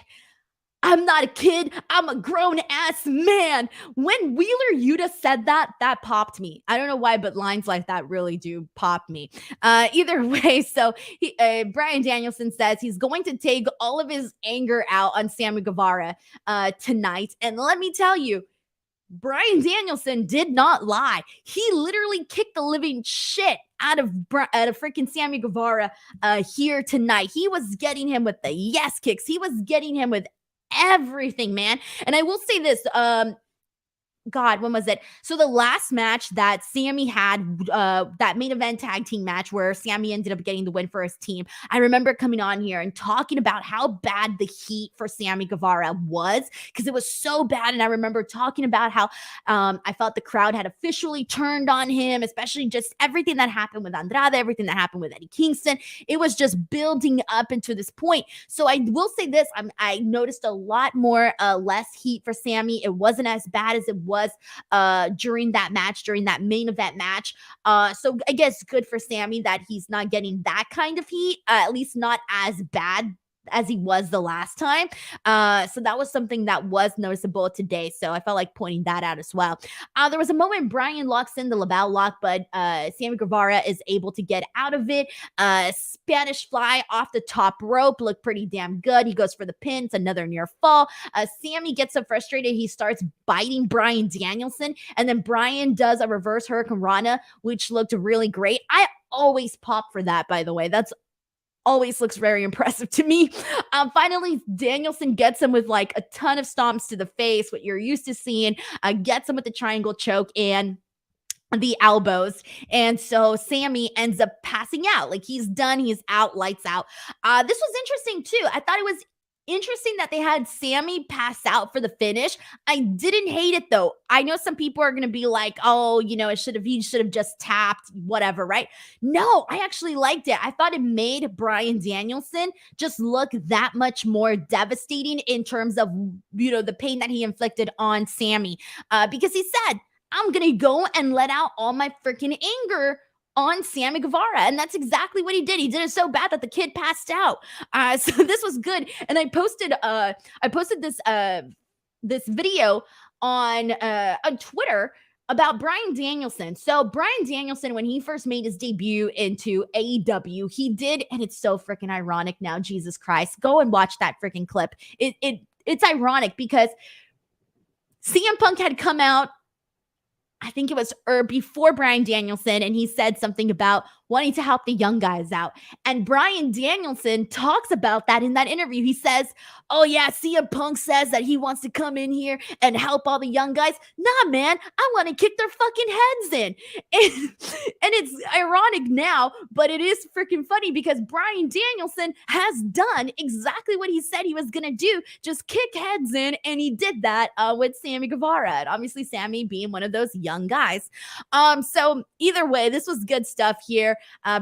I'm not a kid. I'm a grown ass man. When Wheeler Yuta said that, that popped me. I don't know why, but lines like that really do pop me. Either way, so Bryan Danielson says he's going to take all of his anger out on Sammy Guevara tonight. And let me tell you, Bryan Danielson did not lie. He literally kicked the living shit out of freaking Sammy Guevara here tonight. He was getting him with the yes kicks. He was getting him with everything, man. And I will say this, God, when was it? So the last match that Sammy had, that main event tag team match where Sammy ended up getting the win for his team, I remember coming on here and talking about how bad the heat for Sammy Guevara was, because it was so bad. And I remember talking about how I felt the crowd had officially turned on him, especially just everything that happened with Andrade, everything that happened with Eddie Kingston. It was just building up into this point. So I will say this, I noticed a lot more, less heat for Sammy. It wasn't as bad as it was during that match, during that main event match. So I guess good for Sammy that he's not getting that kind of heat, at least not as bad as he was the last time. So that was something that was noticeable today. So I felt like pointing that out as well. There was a moment Bryan locks in the Laval lock, but Sammy Guevara is able to get out of it. Spanish fly off the top rope, looked pretty damn good. He goes for the pin. It's another near fall. Sammy gets so frustrated, he starts biting Bryan Danielson, and then Bryan does a reverse Hurricane Rana, which looked really great. I always pop for that, by the way. That's always looks very impressive to me. Finally, Danielson gets him with like a ton of stomps to the face, what you're used to seeing, gets him with the triangle choke and the elbows. And so Sammy ends up passing out. Like he's done, he's out, lights out. This was interesting too. I thought it was interesting that they had Sammy pass out for the finish. I didn't hate it though. I know some people are going to be like, oh, you know, he should have just tapped, whatever, right? No, I actually liked it. I thought it made Bryan Danielson just look that much more devastating in terms of, you know, the pain that he inflicted on Sammy. Because he said, I'm going to go and let out all my freaking anger on Sammy Guevara. And that's exactly what he did. He did it so bad that the kid passed out. So this was good. And I posted this video on Twitter about Bryan Danielson. So Bryan Danielson, when he first made his debut into AEW, he did, and it's so freaking ironic now, Jesus Christ. Go and watch that freaking clip. It's ironic because CM Punk had come out, I think it was before Bryan Danielson, and he said something about wanting to help the young guys out. And Bryan Danielson talks about that in that interview. He says, oh yeah, CM Punk says that he wants to come in here and help all the young guys. Nah, man, I want to kick their fucking heads in. And it's ironic now, but it is freaking funny because Bryan Danielson has done exactly what he said he was going to do, just kick heads in, and he did that with Sammy Guevara. And obviously Sammy being one of those young guys. So either way, this was good stuff here.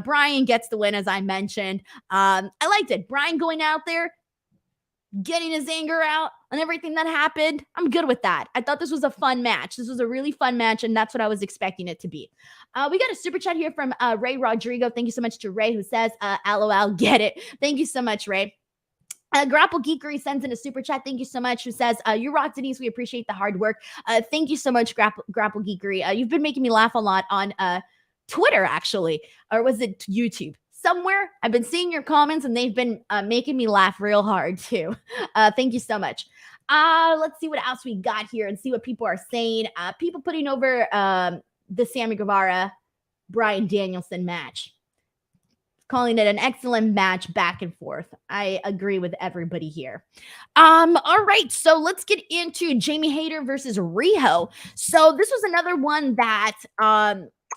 Bryan gets the win, as I mentioned. I liked it. Bryan going out there, getting his anger out on everything that happened. I'm good with that. I thought this was a fun match. This was a really fun match, and that's what I was expecting it to be. We got a super chat here from Ray Rodrigo. Thank you so much to Ray, who says, LOL, get it. Thank you so much, Ray. Grapple Geekery sends in a super chat. Thank you so much. Who says, you rock, Denise. We appreciate the hard work. Thank you so much, Grapple Geekery. You've been making me laugh a lot on Twitter, actually, or was it YouTube? Somewhere I've been seeing your comments and they've been making me laugh real hard too. Thank you so much. Let's see what else we got here and see what people are saying. People putting over the Sammy Guevara Bryan Danielson match, calling it an excellent match back and forth. I agree with everybody here. All right, so let's get into Jamie Hayter versus Riho. So this was another one that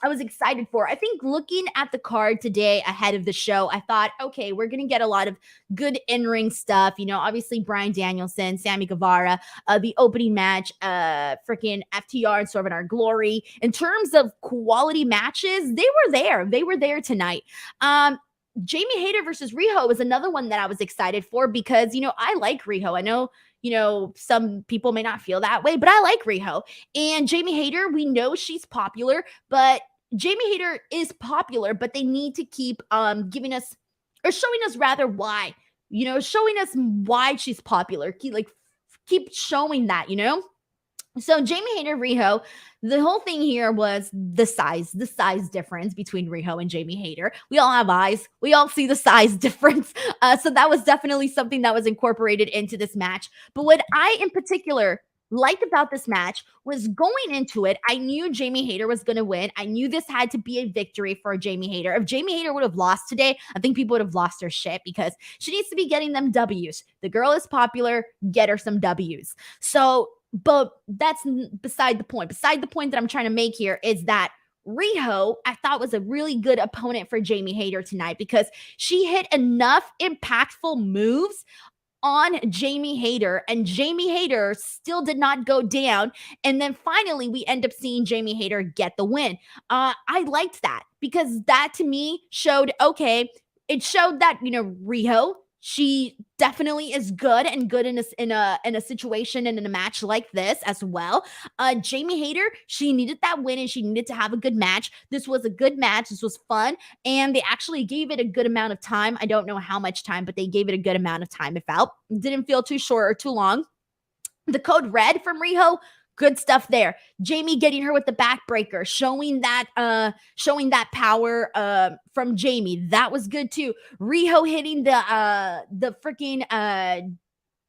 I was excited for. I think looking at the card today ahead of the show, I thought, okay, we're going to get a lot of good in-ring stuff. You know, obviously Bryan Danielson, Sammy Guevara, the opening match, freaking FTR and Swerve in Our Glory. In terms of quality matches, they were there. They were there tonight. Jamie Hayter versus Riho was another one that I was excited for because, you know, I like Riho. I know, you know, some people may not feel that way, but I like Riho. And Jamie Hayter, we know she's popular, but Jamie Hayter is popular, but they need to keep giving us, or showing us rather why, you know, showing us why she's popular. Like keep showing that, So Jamie Hayter, Riho, the whole thing here was the size difference between Riho and Jamie Hayter. We all have eyes. We all see the size difference. So that was definitely something that was incorporated into this match. But what I in particular liked about this match was going into it, I knew Jamie Hayter was going to win. I knew this had to be a victory for Jamie Hayter. If Jamie Hayter would have lost today, I think people would have lost their shit because she needs to be getting them W's. The girl is popular. Get her some W's. So, but that's beside the point. Beside the point that I'm trying to make here is that Riho, I thought, was a really good opponent for Jamie Hayter tonight because she hit enough impactful moves on Jamie Hayter, and Jamie Hayter still did not go down. And then finally, we end up seeing Jamie Hayter get the win. I liked that because that to me showed, okay, it showed that, Riho, she definitely is good and good in a situation and in a match like this as well. Jamie Hayter, she needed that win and she needed to have a good match. This was a good match. This was fun. And they actually gave it a good amount of time. I don't know how much time, but they gave it a good amount of time. It felt. Didn't feel too short or too long. The code red from Riho, good stuff there. Jamie getting her with the backbreaker, showing that power from Jamie. That was good too. Riho hitting the freaking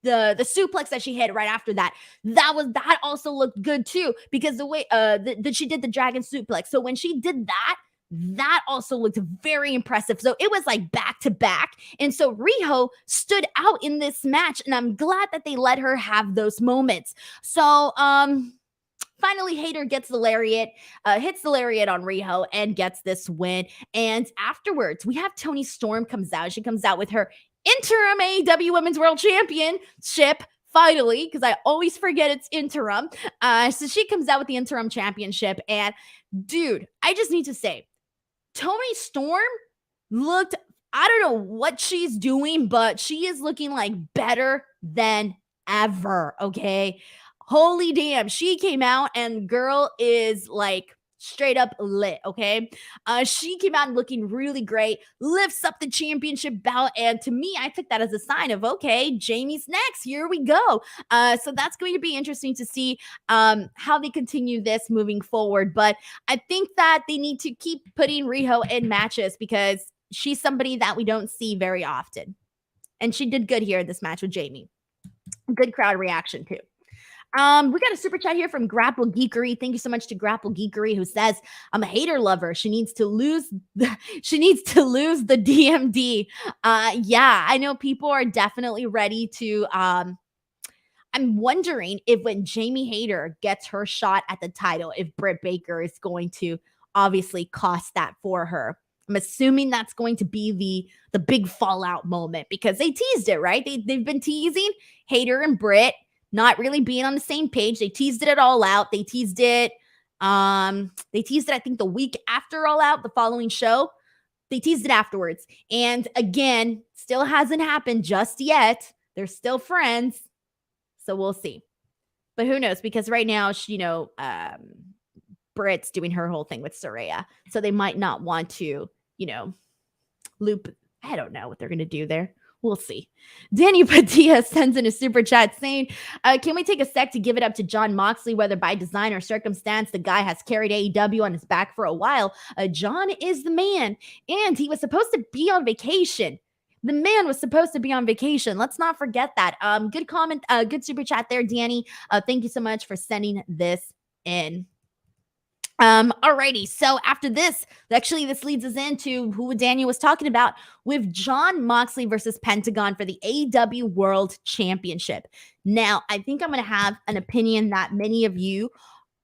the suplex that she hit right after that. That also looked good too because the way that she did the dragon suplex. So when she did that also looked very impressive. So it was like back to back. And so Riho stood out in this match, and I'm glad that they let her have those moments. So, finally, Hayter gets the lariat, hits the lariat on Riho and gets this win. And afterwards, we have Toni Storm comes out. She comes out with her interim AEW Women's World Championship. Finally, because I always forget it's interim. So she comes out with the interim championship. And dude, I just need to say, Toni Storm looked, I don't know what she's doing, but she is looking like better than ever, okay? Holy damn, she came out and girl is like straight up lit, okay? She came out looking really great, lifts up the championship belt, and to me, I took that as a sign of, okay, Jamie's next, here we go. So that's going to be interesting to see how they continue this moving forward, but I think that they need to keep putting Riho in matches because she's somebody that we don't see very often, and she did good here in this match with Jamie. Good crowd reaction too. We got a super chat here from Grapple Geekery. Thank you so much to Grapple Geekery, who says, I'm a Hayter lover. She needs to lose the DMD. Yeah, I know people are definitely ready to I'm wondering if when Jamie Hayter gets her shot at the title, if Britt Baker is going to obviously cost that for her. I'm assuming that's going to be the big fallout moment because they teased it, right? They've been teasing Hayter and Britt not really being on the same page. They teased it all out. They teased it, I think, the week after All Out, the following show. They teased it afterwards. And again, still hasn't happened just yet. They're still friends. So we'll see. But who knows? Because right now, Britt's doing her whole thing with Saraya. So they might not want to, loop. I don't know what they're going to do there. We'll see. Danny Padilla sends in a super chat saying, can we take a sec to give it up to Jon Moxley, whether by design or circumstance? The guy has carried AEW on his back for a while. Jon is the man, and he was supposed to be on vacation. The man was supposed to be on vacation. Let's not forget that. Good comment, good super chat there, Danny. Thank you so much for sending this in. Alrighty, so after this, actually this leads us into who Daniel was talking about with Jon Moxley versus Pentagon for the AEW World Championship. Now, I think I'm going to have an opinion that many of you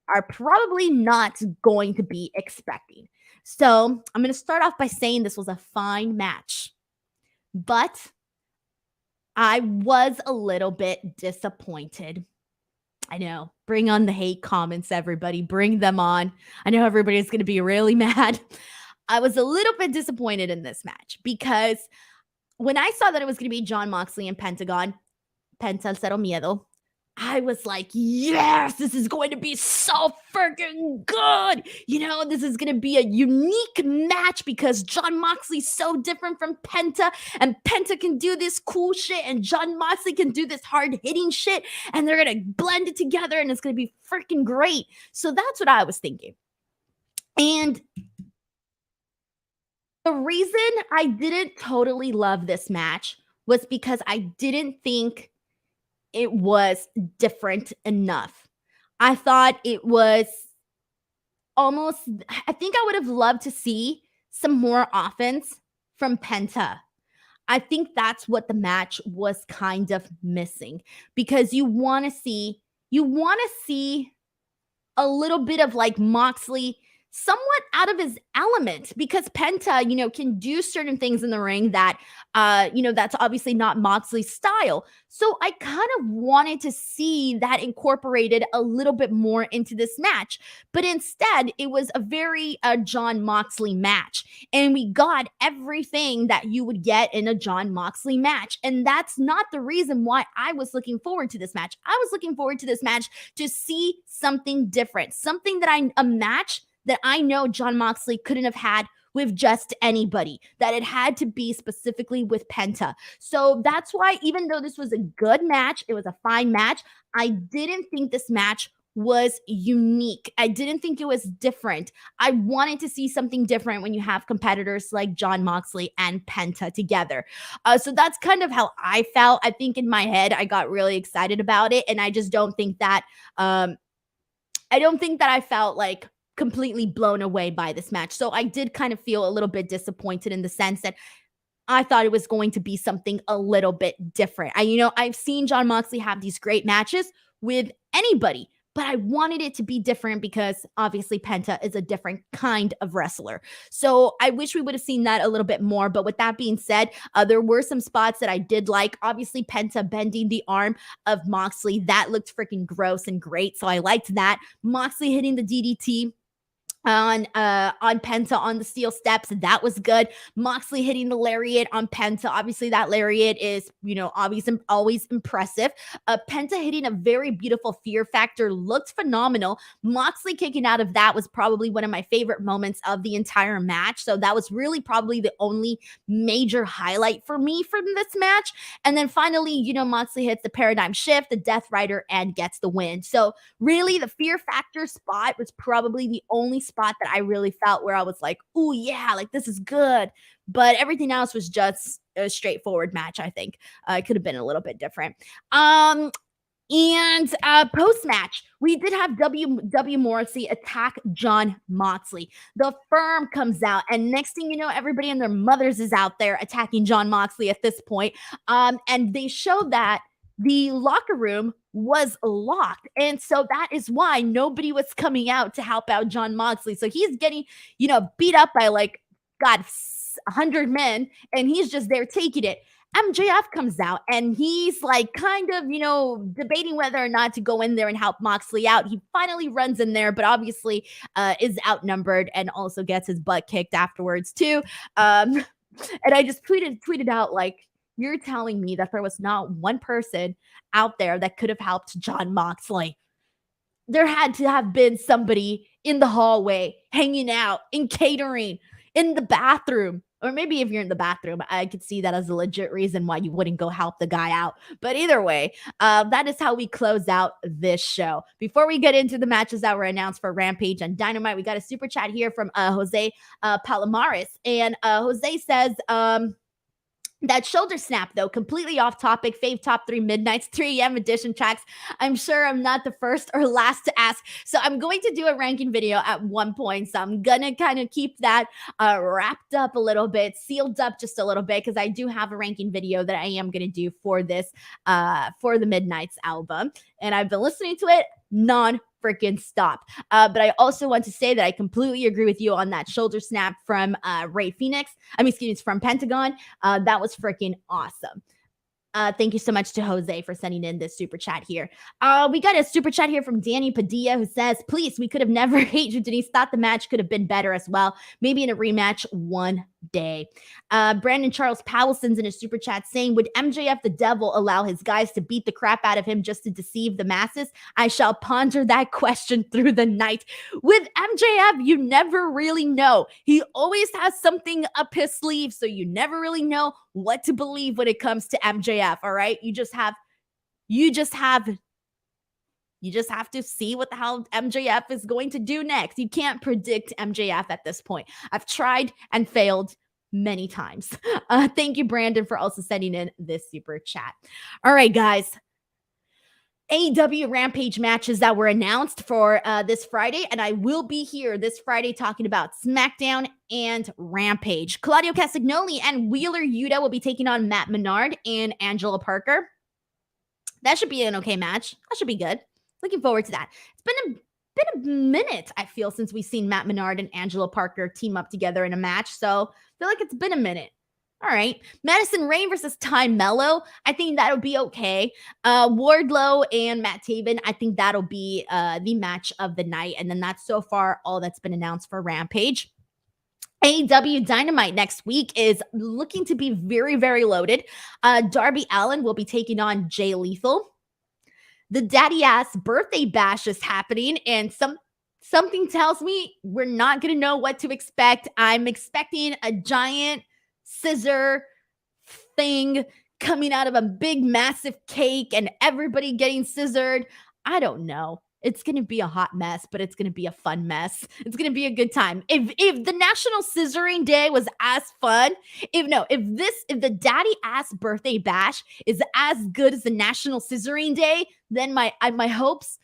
are probably not going to be expecting. So I'm going to start off by saying this was a fine match, but I was a little bit disappointed. I know. Bring on the hate comments, everybody. Bring them on. I know everybody's going to be really mad. I was a little bit disappointed in this match because when I saw that it was going to be Jon Moxley and Pentagon, Penta cero miedo, I was like, yes, this is going to be so freaking good. This is going to be a unique match because Jon Moxley's so different from Penta, and Penta can do this cool shit, and Jon Moxley can do this hard hitting shit, and they're going to blend it together, and it's going to be freaking great. So that's what I was thinking. And the reason I didn't totally love this match was because I didn't think it was different enough. I thought it was almost, I think I would have loved to see some more offense from Penta. I think that's what the match was kind of missing, because you want to see a little bit of like Moxley somewhat out of his element, because Penta, can do certain things in the ring that, that's obviously not Moxley's style. So I kind of wanted to see that incorporated a little bit more into this match. But instead, it was a very Jon Moxley match. And we got everything that you would get in a Jon Moxley match. And that's not the reason why I was looking forward to this match. I was looking forward to this match to see something different, a match that I know Jon Moxley couldn't have had with just anybody, that it had to be specifically with Penta. So that's why, even though this was a good match, it was a fine match, I didn't think this match was unique. I didn't think it was different. I wanted to see something different when you have competitors like Jon Moxley and Penta together. So that's kind of how I felt. I think in my head, I got really excited about it, and I just don't think that, I felt like completely blown away by this match. So I did kind of feel a little bit disappointed in the sense that I thought it was going to be something a little bit different. I've seen Jon Moxley have these great matches with anybody, but I wanted it to be different because obviously Penta is a different kind of wrestler. So I wish we would have seen that a little bit more. But with that being said, there were some spots that I did like. Obviously, Penta bending the arm of Moxley, that looked freaking gross and great. So I liked that. Moxley hitting the DDT on Penta on the steel steps, that was good. Moxley hitting the lariat on Penta, obviously that lariat is obviously always impressive. Penta hitting a very beautiful Fear Factor looked phenomenal. Moxley kicking out of that was probably one of my favorite moments of the entire match, so that was really probably the only major highlight for me from this match. And then finally, Moxley hits the paradigm shift, the Death Rider, and gets the win. So really, the Fear Factor spot was probably the only spot that I really felt where I was like, oh yeah, like this is good. But everything else was just a straightforward match. I think it could have been a little bit different. And post-match, we did have W. Morrissey attack Jon Moxley. The Firm comes out, and next thing you know, everybody and their mothers is out there attacking Jon Moxley at this point. And they show that the locker room was locked. And so that is why nobody was coming out to help out Jon Moxley. So he's getting, beat up by 100 men, and he's just there taking it. MJF comes out, and he's kind of, debating whether or not to go in there and help Moxley out. He finally runs in there, but obviously is outnumbered and also gets his butt kicked afterwards too. And I just tweeted out you're telling me that there was not one person out there that could have helped Jon Moxley. There had to have been somebody in the hallway, hanging out, in catering, in the bathroom. Or maybe if you're in the bathroom, I could see that as a legit reason why you wouldn't go help the guy out. But either way, that is how we close out this show. Before we get into the matches that were announced for Rampage and Dynamite, we got a super chat here from Jose Palomares. And Jose says, that shoulder snap, though, completely off topic. Fave top 3 Midnights, 3 a.m. edition tracks. I'm sure I'm not the first or last to ask. So I'm going to do a ranking video at one point. So I'm going to kind of keep that wrapped up a little bit, sealed up just a little bit, because I do have a ranking video that I am going to do for this, for the Midnights album. And I've been listening to it freaking stop. But I also want to say that I completely agree with you on that shoulder snap from from Pentagon. That was freaking awesome. Thank you so much to Jose for sending in this super chat here. We got a super chat here from Danny Padilla, who says, please, we could have never hated you, Denise. Thought the match could have been better as well. Maybe in a rematch one day. Brandon Charles Powelson's in his super chat saying, would MJF the Devil allow his guys to beat the crap out of him just to deceive the masses? I shall ponder that question through the night. With MJF, you never really know. He always has something up his sleeve, so you never really know what to believe when it comes to MJF, all right? You just have to see what the hell MJF is going to do next. You can't predict MJF at this point. I've tried and failed many times. Thank you, Brandon, for also sending in this super chat. All right, guys. AEW Rampage matches that were announced for this Friday, and I will be here this Friday talking about Smackdown and Rampage. Claudio Castagnoli and Wheeler Yuta will be taking on Matt Menard and Angela Parker. That should be an okay match. That should be good. Looking forward to that. It's been a minute, I feel, since we've seen Matt Menard and Angela Parker team up together in a match, so I feel like it's been a minute. All right. Madison Rayne versus Ty Mello. I think that'll be okay. Wardlow and Matt Taven. I think that'll be the match of the night. And then that's so far all that's been announced for Rampage. AEW Dynamite next week is looking to be very, very loaded. Darby Allin will be taking on Jay Lethal. The Daddy Ass Birthday Bash is happening, and something tells me we're not going to know what to expect. I'm expecting a giant scissor thing coming out of a big, massive cake and everybody getting scissored. I don't know. It's going to be a hot mess, but it's going to be a fun mess. It's going to be a good time. If the National Scissoring Day was as fun, if the Daddy Ass Birthday Bash is as good as the National Scissoring Day, then my hopes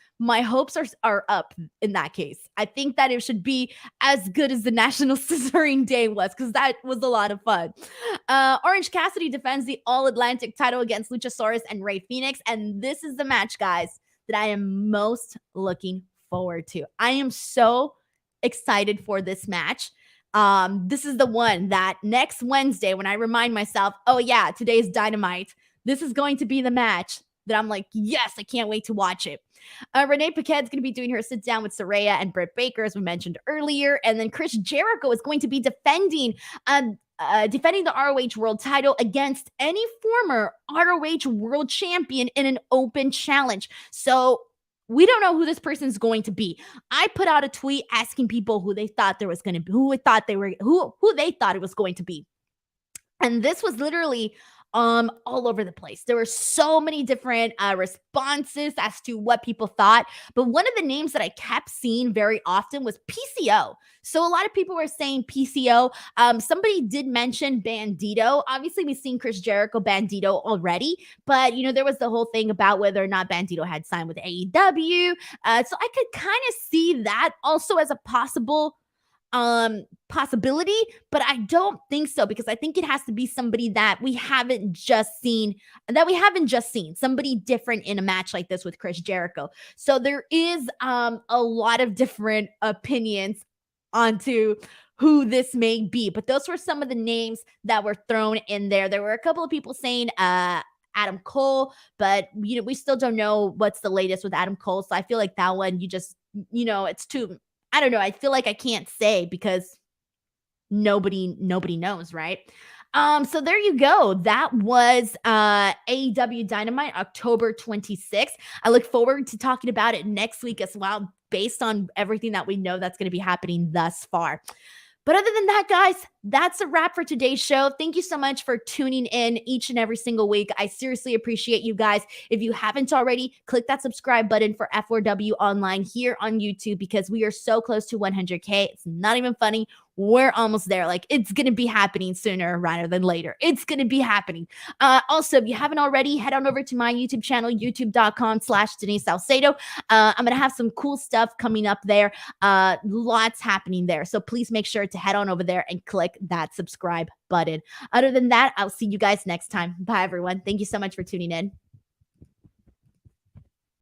are up in that case. I think that it should be as good as the National Scissoring Day was, because that was a lot of fun. Orange Cassidy defends the All-Atlantic title against Luchasaurus and Rey Fenix, and this is the match, guys, that I am most looking forward to. I am so excited for this match. This is the one that next Wednesday, when I remind myself, oh yeah, today's Dynamite, this is going to be the match that I'm like, yes, I can't wait to watch it. Renee Paquette's going to be doing her sit down with Saraya and Britt Baker, as we mentioned earlier. And then Chris Jericho is going to be defending the ROH World title against any former ROH World Champion in an open challenge. So we don't know who this person is going to be. I put out a tweet asking people who they thought there was going to be, who they thought it was going to be. And this was literally all over the place. There were so many different responses as to what people thought, but one of the names that I kept seeing very often was PCO. So a lot of people were saying PCO. Somebody did mention Bandito. Obviously, we've seen Chris Jericho Bandito already, but there was the whole thing about whether or not Bandito had signed with AEW. So I could kind of see that also as a possibility, but I don't think so, because I think it has to be somebody that we haven't just seen, somebody different in a match like this with Chris Jericho. So there is a lot of different opinions onto who this may be, but those were some of the names that were thrown in there. There were a couple of people saying Adam Cole, but we still don't know what's the latest with Adam Cole. So I feel like that one, it's too, I don't know. I feel like I can't say because nobody knows, right? So there you go. That was AEW Dynamite, October 26th. I look forward to talking about it next week as well, based on everything that we know that's going to be happening thus far. But other than that, guys, that's a wrap for today's show. Thank you so much for tuning in each and every single week. I seriously appreciate you guys. If you haven't already, click that subscribe button for F4W Online here on YouTube, because we are so close to 100K. It's not even funny. We're almost there. Like, it's going to be happening sooner rather than later. It's going to be happening. Also, if you haven't already, head on over to my YouTube channel, youtube.com/Denise Salcedo. I'm going to have some cool stuff coming up there. Lots happening there. So please make sure to head on over there and click that subscribe button. Other than that, I'll see you guys next time. Bye, everyone. Thank you so much for tuning in.